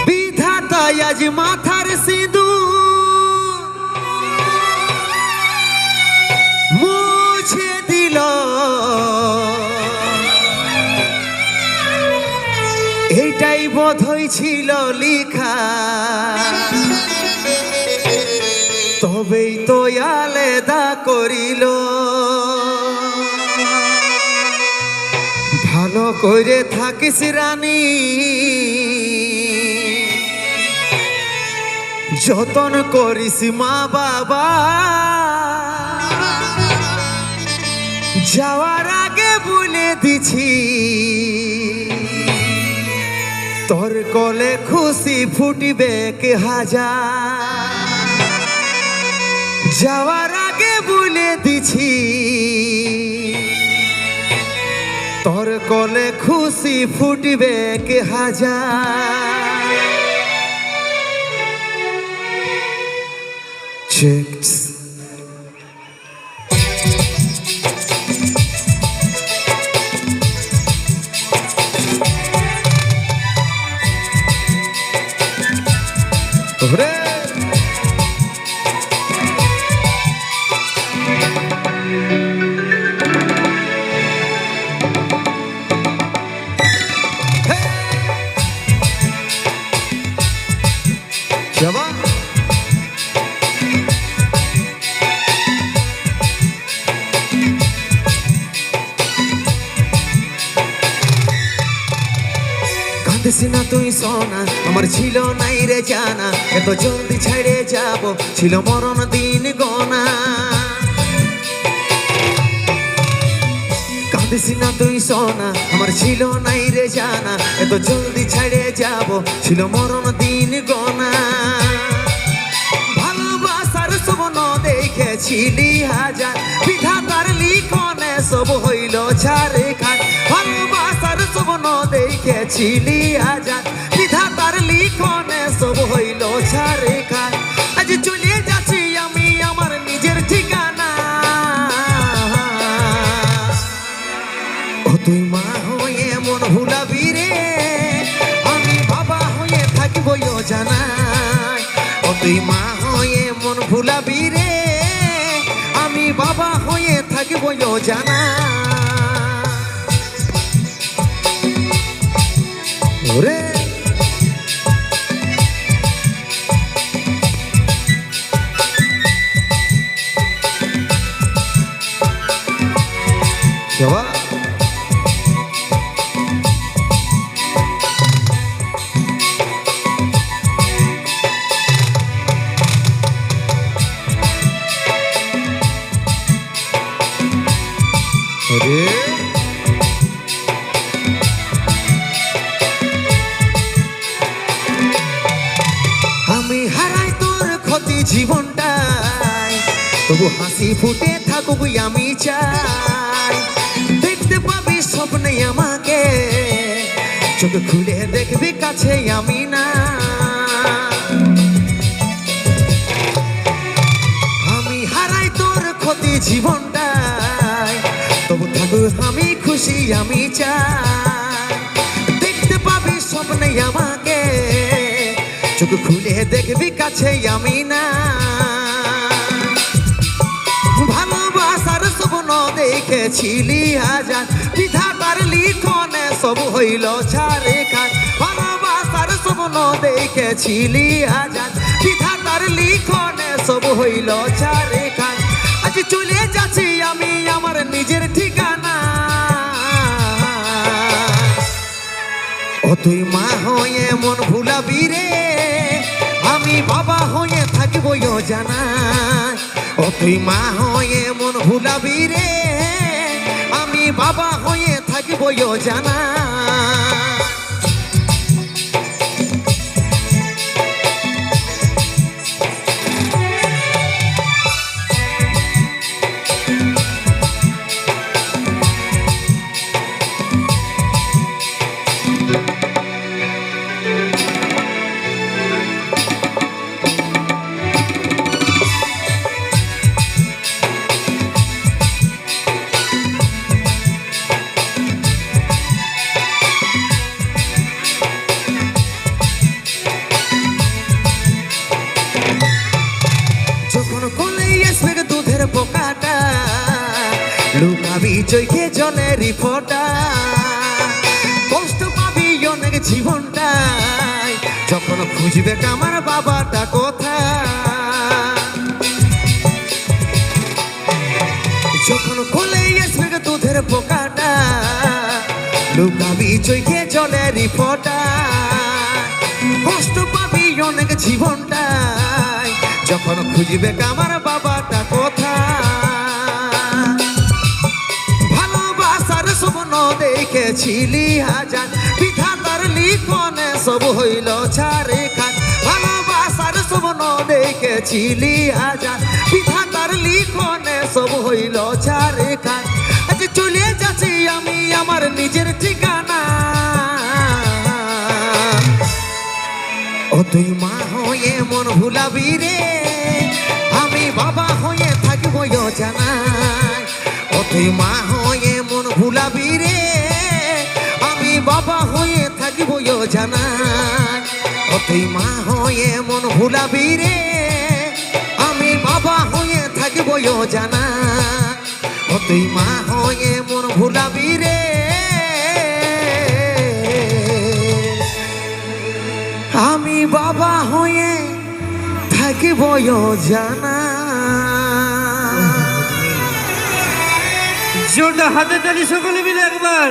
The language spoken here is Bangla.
বিধাতায় আজ মাথার সিঁদুর মুছে দিল, এটাই বোধহয় ছিল লিখা, তবেই তো আলাদা করিল। ভালো করে থাকিস রানী, যতন করিস মা বাবা, যাওয়ার আগে বলে দিছি তোর কোলে খুশি ফুটবে কে হাজার। যাওয়ার আগে বলে দিছি তোর কোলে খুশি ফুটবে কে হাজার। Chicks. Java. কাঁদিসনা তুই সোনা, আমার ছিল নাই রে জানা, এত জলদি ছেড়ে যাব ছিল মরণ দিন গোনা। কাঁদিসনা তুই সোনা, আমার ছিল নাই রে জানা, এত জলদি ছেড়ে যাব ছিল মরণ দিন গোনা। ভালোবাসার স্বপ্ন দেখেছিলি হাজার, বিধাতার লিখনে সব হইল ছাড়ে খায়। ভালোবাসার স্বপ্ন দেখেছিলি হাজার, বিধাতার লিখনে সব হইল ছাড়ে খায়। আজ চলে যাচ্ছি আমি আমার নিজের ঠিকানা, ও তুই মা হয়ে মন ভুলাবি রে, আমি বাবা হয়ে থাকবো জানা। ও তুই মা হয়ে মন ভুলাবি রে, আমি বাবা হয়ে থাকবো জানা। ওরে জবা ওরে আমি হারাই তোর ক্ষতি জীবনটাই, তবু হাসি ফুটে থাকুক আমি চাই। দেখতে পাবি স্বপ্নে আমাকে, চোখ খুলে দেখবি কাছে আমি না। আমি হারাই তোর ক্ষতি জীবনটাই, তবু থাকুক আমি খুশি আমি চাই। দেখতে পাবি স্বপ্নে আমাকে, চোখ খুলে দেখবি কাছে আমি না। ভালোবাসার স্বপ্ন দেখেছিলি হাজার, বিধাতার লিখনে সব হইল ছাড়ে খায়। ভালোবাসার স্বপ্ন দেখেছিলি হাজার, বিধাতার লিখনে সব হইল ছাড়ে খায়। আজ চলে যাচ্ছি আমি আমার নিজের ঠিকানা, ও তুই মা হয়ে মন ভুলাবি রে, আমি বাবা হয়ে থাকবো জানা। ও তুই মা হয়ে মন ভুলাবি রে, আমি বাবা হয়ে থাকবো জানা। চোখে জলের ফোঁটা কষ্ট পাবি অনেক জীবনটাই যখন খুঁজবে আমার বাবাটা কোথায় যখন কোলে আসবে দুধের পোকাটা লুকাবি চোখে জলের ফোঁটা কষ্ট পাবি অনেক জীবনটাই যখন খুঁজবে আমার বাবাটা কোথায় ভালোবাসার স্বপ্ন দেখেছিলি হাজার বিধাতার লিখনে সব হইল ছাড়ে খান ভালোবাসার স্বপ্ন দেখেছিলি হাজার বিধাতার লিখনে সব হইল ছাড়ে খান আজ চলে যাচ্ছি আমি আমার নিজের ঠিকানা ও তুই মা হয়ে মন ভুলাবি রে আমি বাবা হয়ে থাকবো জানাই ও তুই মা হয়ে মন ভুলাবি রে আমি বাবা হয়ে থাকবো জানাই ও তুই মা হয়ে মন ভুলাবি রে আমি বাবা হয়ে থাকবো জানাই ও তুই মা হয়ে মন ভুলাবি রে আমি বাবা হয়ে থাকিব জানা জোরদার হাতে তালি সকলে মিলে একবার।